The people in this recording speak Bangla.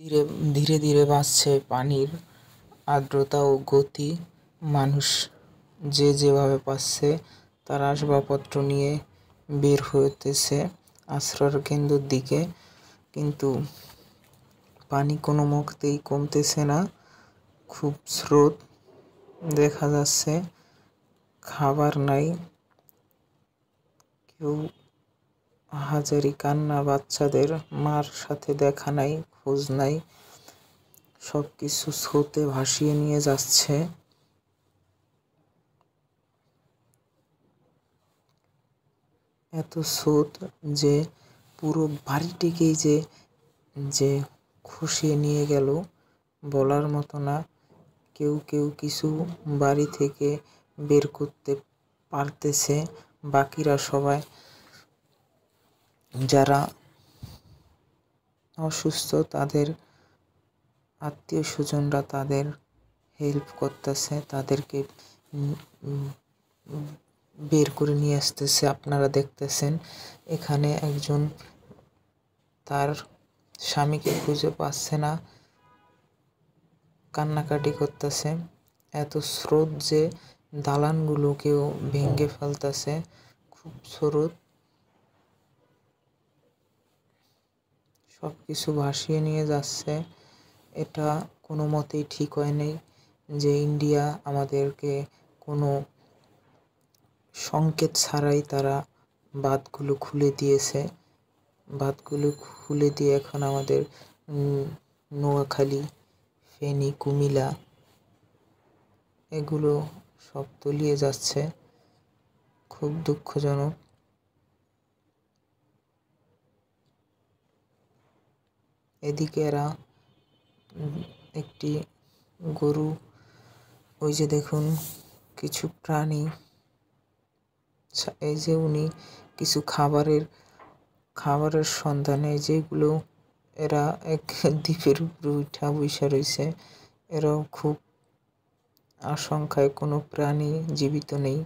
ধীরে ধীরে ধীরে বাড়ছে পানির আর্দ্রতা ও গতি। মানুষ যে যেভাবে পাচ্ছে তার আসবাবপত্র নিয়ে বের হতেছে আশ্রয় কেন্দ্রের দিকে, কিন্তু পানি কোনো মুহূর্তেই কমতেছে না। খুব স্রোত দেখা যাচ্ছে, খাবার নাই, কেউ হাজারি কান্না, বাচ্চাদের মার সাথে দেখা নাই, খোঁজ নাই, সবকিছু স্রোতে ভাসিয়ে নিয়ে যাচ্ছে। এত স্রোত যে পুরো বাড়িটিকেই যে যে খসিয়ে নিয়ে গেল বলার মতো না। কেউ কেউ কিছু বাড়ি থেকে বের করতে পারতেছে, বাকিরা সবাই যারা অসুস্থ তাদের আত্মীয় স্বজনরা তাদের হেল্প করতেছে, তাদেরকে বের করে নিয়ে আসতেছে। আপনারা দেখতেছেন এখানে একজন তার স্বামীকে খুঁজে পাচ্ছে না, কান্নাকাটি করতেছে। এত স্রোত যে দালানগুলোকেও ভেঙে ফেলতেছে, খুব স্রোত, সবকিছু ভাসিয়ে নিয়ে যাচ্ছে। এটা কোনো মতেই ঠিক হয় নাই যে ইন্ডিয়া আমাদেরকে কোনো সংকেত ছাড়াই তারা বাঁধগুলো খুলে দিয়েছে। বাঁধগুলো খুলে দিয়ে এখন আমাদের নোয়াখালী, ফেনী, কুমিল্লা এগুলো সব তলিয়ে যাচ্ছে। খুব দুঃখজনক। এদিকে এরা একটি গরু, ওই যে দেখুন কিছু প্রাণী, এই যে উনি কিছু খাবারের সন্ধানে যেগুলো এরা এক দ্বীপের উপরে উঠা বসে রয়েছে। এরাও খুব আশঙ্কায়, কোনো প্রাণী জীবিত নেই।